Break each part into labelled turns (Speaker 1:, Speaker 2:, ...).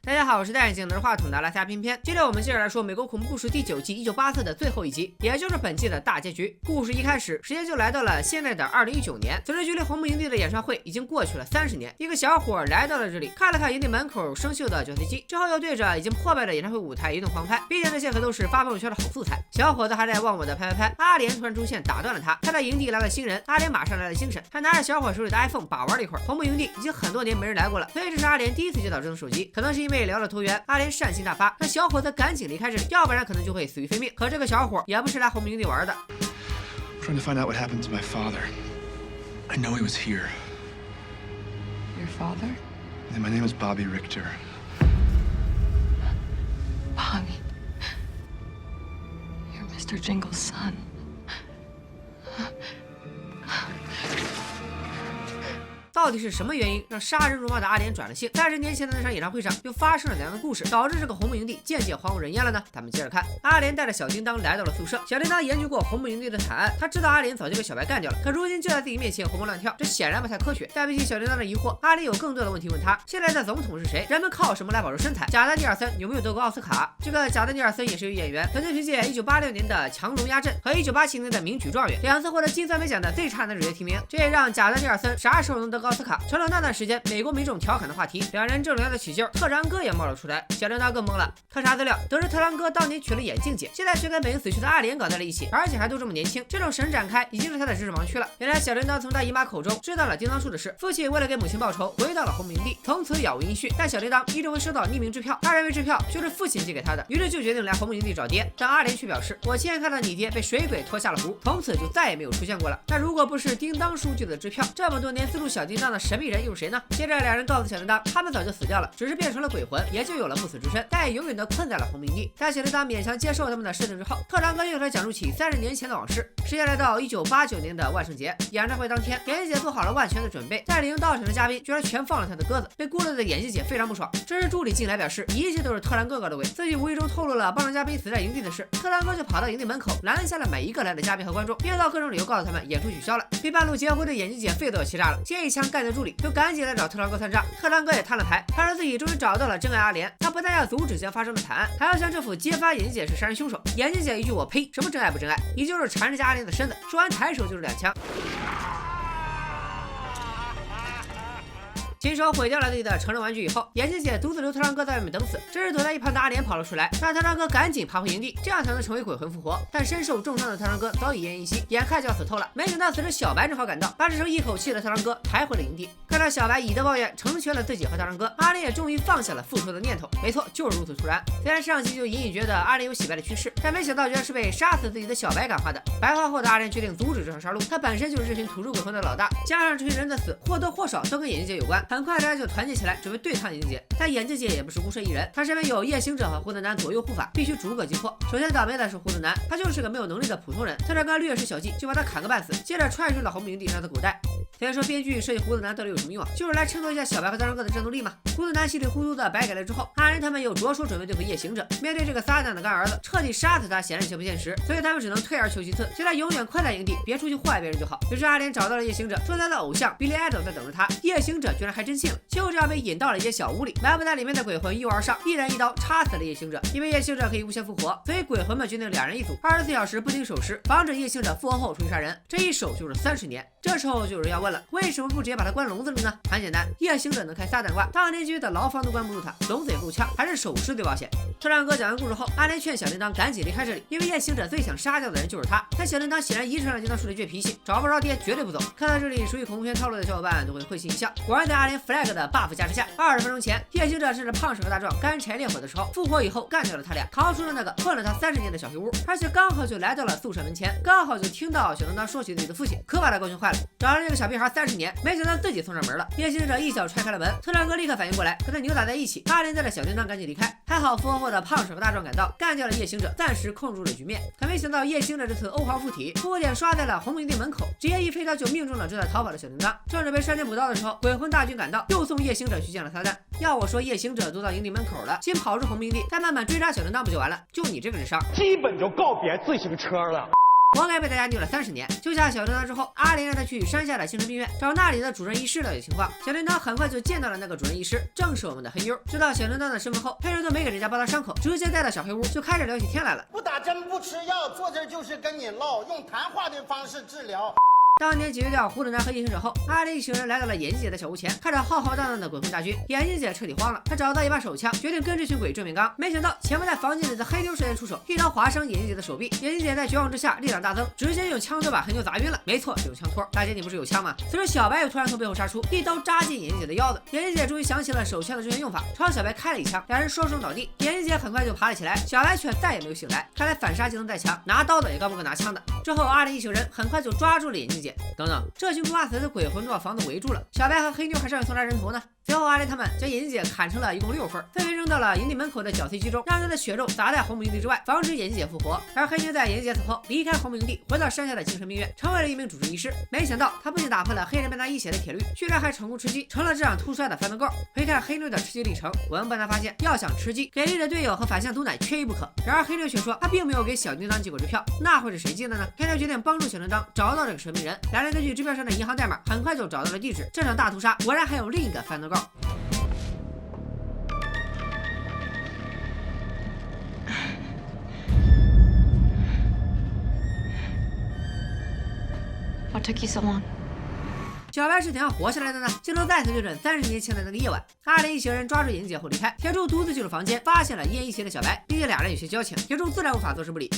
Speaker 1: 大家好，我是戴眼镜拿着话筒的阿拉斯加偏偏。今天我们接着来说美国恐怖故事第9季1984的最后一集，也就是本季的大结局。故事一开始，时间就来到了现在的2019年。此时距离红木营地的演唱会已经过去了30年。一个小伙来到了这里，看了看营地门口生锈的绞碎机，之后又对着已经破败的演唱会舞台一顿狂拍，毕竟那些可都是发朋友圈的好素材。小伙子还在忘我的拍，阿莲突然出现打断了他。看到营地来了新人，阿莲马上来了精神，他拿着小伙手里的 iPhone 把玩了一会儿。红木营地已经很多年没人来过了，所以这是阿莲第一次接到这种手机。可能是因为聊了投缘，阿莲善心大发，让小伙子赶紧离开这里，要不然可能就会死于非命。可这个小伙也不是来红木营地玩的。
Speaker 2: Trying to find out what happened to my father. I know he was here.
Speaker 3: Your father?
Speaker 2: And my name is Bobby Richter.
Speaker 3: Bobby. You're Mr. Jingle's son.
Speaker 1: 到底是什么原因让杀人如麻的阿莲转了性？30年前的那场演唱会上又发生了怎样的故事，导致这个红木营地渐渐荒无人烟了呢？咱们接着看。阿莲带着小叮当来到了宿舍，小叮当研究过红木营地的惨案，他知道阿莲早就被小白干掉了，可如今就在自己面前活蹦乱跳，这显然不太科学。但比起小叮当的疑惑，阿莲有更多的问题问他：现在的总统是谁？人们靠什么来保持身材？贾丹尼尔森有没有得过奥斯卡？这个贾丹尼尔森也是一个演员，曾经凭借1986年的《强龙压阵》和1987年的《名举状元》2次获得金酸梅奖的最差男主角提名，这也让贾丹尼尔森啥时候能得个奥斯卡成了那段时间美国民众调侃的话题。两人正聊得起劲，特长哥也冒了出来，小叮当更懵了。看查资料，得知特长哥当年娶了眼镜姐，现在却跟本应死去的阿莲搞在了一起，而且还都这么年轻，这种神展开已经是他的知识盲区了。原来小叮当从他姨妈口中知道了叮当树的事，父亲为了给母亲报仇，回到了红木营地，从此杳无音讯。但小叮当一直会收到匿名支票，他认为支票就是父亲寄给他的，于是就决定来红木营地找爹。但阿莲却表示，我亲眼看到你爹被水鬼拖下了湖，从此就再也没有出现过了。但如果不是叮当叔寄的支票，这么多年资助小叮当的神秘人又是谁呢？接着两人告诉小叮当，他们早就死掉了，只是变成了鬼魂，也就有了不死之身，但也永远的困在了红木营地。在小叮当勉强接受他们的设定之后，特长哥又给他讲述起30年前的往事。时间来到1989年的万圣节，演唱会当天，演技姐做好了万全的准备，在领到场的嘉宾居然全放了他的鸽子，被孤立的演技姐非常不爽。这时助理进来表示，一切都是特长哥搞的鬼，自己无意中透露了帮助嘉宾死在营地的事。特长哥就跑到营地门口拦下了每一个来的嘉宾和观众，编造各种理由告诉他们演出取消了。被半路结婚的演技姐肺都要气炸了，接一枪干掉助理，就赶紧来找特长哥算账。特长哥也摊了牌，他说自己终于找到了真爱阿莲，他不但要阻止将发生的惨案，还要向政府揭发演技姐是杀人凶手。演技姐一句我呸，什么真爱不真爱，你就是缠着家阿莲的身子。说完抬手就是2枪。亲手毁掉了自己的成人玩具以后，演技姐独自留特长哥在外面等死。这时躲在一旁的阿莲跑了出来，让特长哥赶紧爬回营地，这样才能成为鬼魂复活。但身受重伤的特长哥早已奄奄一息，眼看就要死透了。没想到此时小白正好赶到，把只剩一口气的特长哥抬回了营地。看到小白以德报怨，成全了自己和特长哥，阿莲也终于放下了复仇的念头。没错，就是如此突然。虽然上集就隐隐觉得阿莲有洗白的趋势，但没想到居然是被杀死自己的小白感化的。白化后的阿莲决定阻止这场杀戮，他本身就是这群土著鬼魂的老大，加上这群人的死或多或少都跟眼镜姐有关。很快大家就团结起来，准备对抗眼镜姐。但眼镜姐也不是孤身一人，她身边有夜行者和胡子男左右护法，必须逐个击破。首先倒霉的是胡子男，他就是个没有能力的普通人，特长哥略施小计就把他砍个半死，接着踹出了红木营地上的狗带。虽然说编剧设计胡子男到底有什么用啊？就是来衬托一下小白和特长哥的战斗力嘛。胡子男稀里糊涂的白给了之后，阿莲他们又着手准备对付夜行者。面对这个撒旦的干儿子，彻底杀死他显然有些不现实，所以他们只能退而求其次，就他永远困在营地，别出去祸害别人就好。于是阿莲找到了夜行者，说他的偶像 Billy Idol 在等着他。夜行者居然还真信了，就这样被引到了一间小屋里，埋伏在里面的鬼魂一拥而上，一人一刀插死了夜行者。因为夜行者可以无限复活，所以鬼魂们决定2人一组，24小时不停守尸，防止夜行者复活后出去杀人。这一守就是30年。这时候就有人要问了，为什么不直接把他关笼子里呢？很简单，夜行者能开撒旦挂，当年局的牢房都关不住他，笼子也够呛，还是守尸最保险。特长哥讲完故事后，阿莲劝小叮当赶紧离开这里，因为夜行者最想杀掉的人就是他。但小叮当显然遗传了叮当叔的倔脾气，找不着爹绝对不走。看到这里，熟悉恐怖片套路的小伙伴都会会心一笑。果然在阿莲 flag 的 buff 加持下，20分钟前，夜行者趁着胖婶和大壮干柴烈火的时候复活以后干掉了他俩，逃出了那个困了他30年的小黑屋，而且刚好就来到了宿舍门前，刚好就听到小叮当说起自己的父亲，可把他高兴坏了。找了这个小屁孩30年，没想到自己送上门了。夜行者一脚踹开了门，特长哥立刻反应过来，和他扭打在一起。阿莲带着小叮当赶紧离开，还好复活后的胖婶和大壮赶到，干掉了夜行者，暂时控住了局面。可没想到夜行者这次欧皇附体，出点刷在了红木营地门口，直接一飞刀就命中了正在逃跑的小叮当。正准备率先补刀的时候，鬼魂大军赶到，又送夜行者去见了撒旦。要我说，夜行者都到营地门口了，先跑出红木营地，再慢慢追杀小叮当不就完了？就你这个智商，
Speaker 4: 基本就告别自行车了。
Speaker 1: 活该被大家虐了30年。救下小叮当之后，阿莲让他去山下的精神病院找那里的主任医师了解情况。小叮当很快就见到了那个主任医师，正是我们的黑妞。知道小叮当的身份后，黑妞都没给人家包扎伤口，直接带到小黑屋就开始聊起天来了。
Speaker 4: 不打针不吃药，坐这就是跟你唠，用谈话的方式治疗。
Speaker 1: 当年解决掉糊涂男和异行者后，阿莲一行人来到了眼镜姐的小屋前，看着浩浩荡荡的鬼魂大军，眼镜姐彻底慌了。她找到一把手枪，决定跟这群鬼正面刚。没想到潜伏在房间里的黑妞率先出手，一刀划伤眼镜姐的手臂。眼镜姐在绝望之下力量大增，直接用枪托把黑妞砸晕了。没错，是用枪托。大姐，你不是有枪吗？此时小白又突然从背后杀出，一刀扎进眼镜姐的腰子。眼镜姐终于想起了手枪的正确用法，朝小白开了一枪，两人双双倒地。眼镜姐很快就爬了起来，小白却再也没有醒来。看来反杀技能带强，拿刀的也高不过拿枪的。之后阿莲一行人很快就抓住了眼镜姐。等等，这群不怕死的鬼魂都把房子围住了，小白和黑妞还是要送他人头呢。随后阿莲他们将眼镜姐砍成了一共6份，分别扔到了营地门口的绞碎机中，让她的血肉砸在红木营地之外，防止眼镜姐复活。而黑妞在眼镜姐死后离开红木营地，回到山下的精神病院，成为了一名主治医师。没想到他不仅打破了黑人被他一血的铁律，居然还成功吃鸡，成了这样突出来的翻门狗。回看黑妞的吃鸡历程，我们不难发现，要想吃鸡，给力的队友和反向毒奶缺一不可。然而黑妞却说他并没有给小叮当寄过支票，那会是谁寄的呢？黑妞决定帮助小叮当找到这个神秘人。两人根据支票上的银行代码，很快就找到了地址。这场大屠杀果然还有另一个翻门狗。
Speaker 3: What took you so long?
Speaker 1: 小白是怎样活下来的呢？镜头再次对准30年前的那个夜晚，阿莲一行人抓住眼镜姐后离开，铁柱独自进入房间，发现了奄奄一息的小白，并且俩人有些交情，铁柱自然无法坐视不理。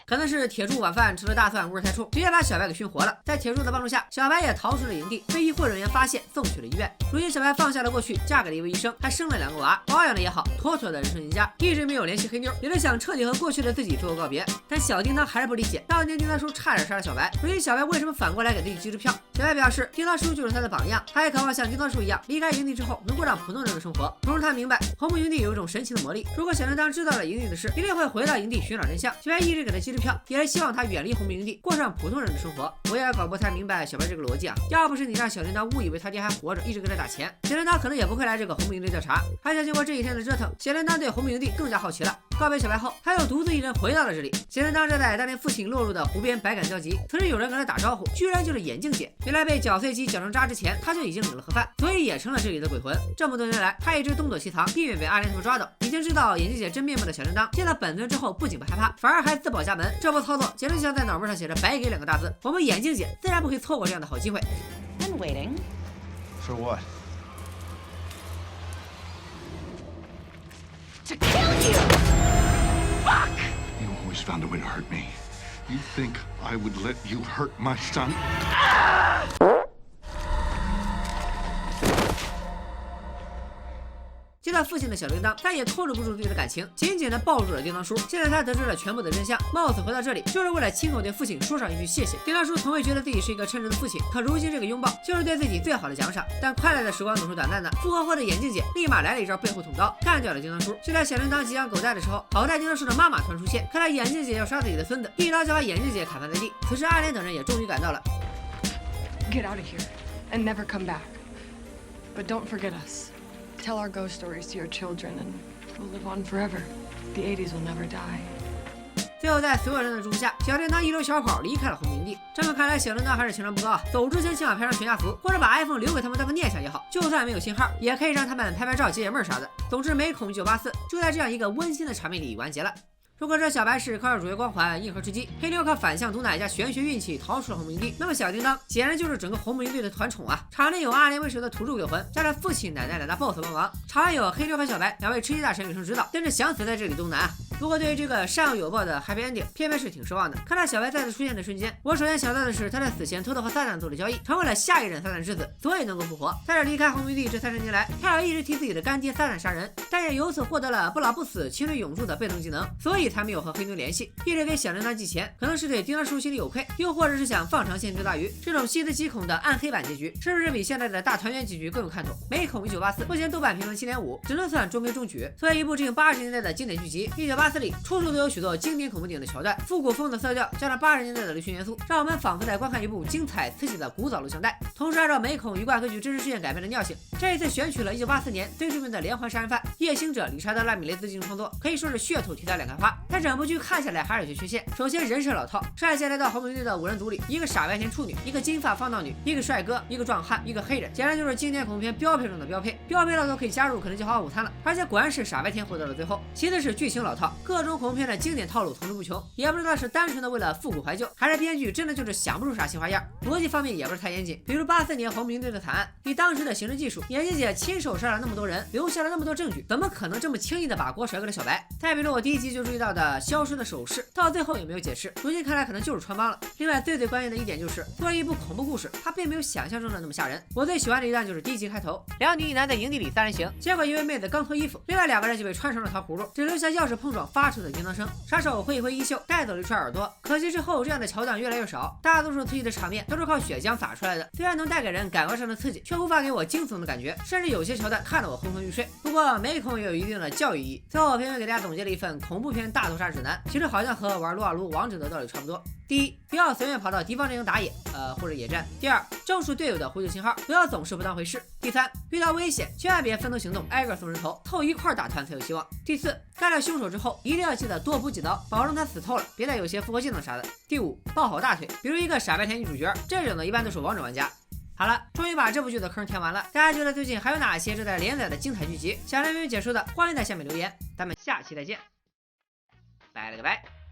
Speaker 1: 可能是铁柱晚饭吃了大蒜，味太冲，直接把小白给熏活了。在铁柱的帮助下，小白也逃出了营地，被医护人员发现，送去了医院。如今小白放下了过去，嫁给了一位医生，还生了2个娃，保养的也好，妥妥的人生赢家。一直没有联系黑妞，也是想彻底和过去的自己最后告别。但小叮当还是不理解，当年叮当叔差点杀了小白，如今小白为什么反过来给自己寄支票？小白表示，叮当叔就是他的榜样，他也渴望像叮当叔一样，离开营地之后能过上普通人的生活。同时他明白，红木营地有一种神奇的魔力，如果小叮当知道了营地的事，一定会回到营地寻找真相。小白一直给他寄支票，也是希望他远离红木营地，过上普通人的生活。我也搞不太明白小白这个逻辑啊！要不是你让小叮当误以为他爹还活着，一直给他打钱，小叮当可能也不会来这个红木营地调查。还想经过这一天的折腾，小叮当对红木营地更加好奇了。告别小白后，他又独自一人回到了这里。小叮当站在当年父亲落入的湖边，百感交集。此时有人跟他打招呼，居然就是眼镜姐。原来被绞碎机绞成渣之前，他就已经领了盒饭，所以也成了这里的鬼魂。这么多年来，他一直东躲西藏，避免被阿莲他们抓到。已经知道眼镜姐真面目的小叮当，见到本尊之后，不仅不害怕，反而还自报家门。这波操作简直就像在脑门上写着“白给”2个大字。我们眼镜姐自然不会错过这样的好机会。
Speaker 5: And waiting.
Speaker 2: For what?
Speaker 5: To kill you! Fuck!
Speaker 6: You always found a way to hurt me. You think I would let you hurt my son?
Speaker 1: 见到父亲的小叮当再也控制不住自己的感情，紧紧地抱住了叮当叔。现在他得知了全部的真相，冒死回到这里就是为了亲口对父亲说上一句谢谢。叮当叔从未觉得自己是一个称职的父亲，可如今这个拥抱就是对自己最好的奖赏。但快乐的时光总是短暂的，复活后的眼镜姐立马来了一招背后捅刀，干掉了叮当叔。就在小叮当即将狗带的时候，好在叮当叔的妈妈突然出现，看来眼镜姐要杀自己的孙子，一刀就把眼镜姐砍翻在地。此时阿莲等人也终于赶到了。
Speaker 3: Get out of here and never come back. But don't forget us. Tell our ghost stories to your children and we'll live on forever. The 80s will never die.
Speaker 1: 最后在所有人的祝福下，小叮当一溜小跑离开了红木营地。这么看来，小叮当还是情商不高啊！走之前起码拍张全家福，或者把 iPhone 留给他们当个念想也好。就算没有信号，也可以让他们拍拍照、解解闷啥的。总之，美恐1984就在这样一个温馨的场面里完结了。如果这小白是靠着主角光环硬核吃鸡，黑妞靠反向毒奶加玄学运气逃出了红木营地，那么小叮当显然就是整个红木营地的团宠啊！场内有阿莲为首的土著鬼魂，加上父亲、奶奶2大 BOSS 帮忙，场外有黑妞和小白2位吃鸡大神女生指导，真是想死在这里都难啊！不过对于这个善有有报的 happy ending， 偏偏是挺失望的。看到小白再次出现的瞬间，我首先想到的是他在死前偷偷和撒旦做了交易，成为了下一任撒旦之子，所以能够复活。在这离开红木营地这30年来，他也一直替自己的干爹撒旦杀人，但也由此获得了不老不死、情侣永驻的被动技能，所以才没有和黑妞联系，一直给小叮当寄钱，可能是对叮当叔心里有愧，又或者是想放长线钓大鱼。这种细思极恐的暗黑版结局，是不是比现在的大团圆结局更有看头？美恐1984目前豆瓣评分7.5，只能算中规中矩。作为一部致敬80年代的经典剧集，1984瓦斯里处处都有许多经典恐怖电影的桥段，复古风的色调加上80年代的流行元素，让我们仿佛在观看一部精彩刺激的古早录像带。同时，按照美恐鱼贯根据真实事件改编的尿性，这一次选取了1984年最著名的连环杀人犯夜行者理查德·拉米雷斯进行创作，可以说是噱头题材两开花。但整部剧看下来还是有些缺陷。首先人设老套，上线来到红名队的5人组里，一个傻白甜处女，一个金发放荡女，一个帅哥，一个壮汉，一个黑人，简直就是经典恐怖片标配中的标配，标配到都可以加入肯德基豪华午餐了。而且果然是傻白甜活到了最后。其次是剧情老套，各种恐怖片的经典套路层出不穷，也不知道是单纯的为了复古怀旧，还是编剧真的就是想不出啥新花样。逻辑方面也不是太严谨，比如84年红名队的惨案，以当时的刑侦技术，眼镜姐亲手杀了那么多人，留下了那么多证据，怎么可能这么轻易的把锅甩给了小白？再比如我第一集就注意到的消失的首饰，到最后也没有解释，如今看来可能就是穿帮了。另外最关键的一点就是，作为一部恐怖故事，它并没有想象中的那么吓人。我最喜欢的一段就是第一集开头，2女1男在营地里3人行，结果一位妹子刚脱衣服，另外2个人就被穿成了糖葫芦，只留下钥匙碰撞发出的叮当声。杀手挥一挥衣袖，带走了一串耳朵。可惜之后这样的桥段越来越少，大多数刺激的场面都是靠血浆撒出来的，虽然能带给人感官上的刺激，却无法给我惊悚的感觉，甚至有些桥段看得我昏昏欲睡。不过美恐也有一定的教育意义。最后偏偏给大家总结了一份恐怖片大屠杀指南，其实好像和玩撸啊撸王者的道理差不多。第一，不要随便跑到敌方阵营打野，或者野战。第二，正视队友的呼救信号，不要总是不当回事。第三，遇到危险千万别分头行动，挨个送人头，凑一块打团才有希望。第四，干掉凶手之后，一定要记得多补几刀，保证他死透了，别再有些复活技能啥的。第五，抱好大腿，比如一个傻白甜女主角，这种的一般都是王者玩家。好了，终于把这部剧的坑填完了。大家觉得最近还有哪些正在连载的精彩剧集，想让微微解说的，欢迎在下面留言。咱们下期再见，拜了个拜。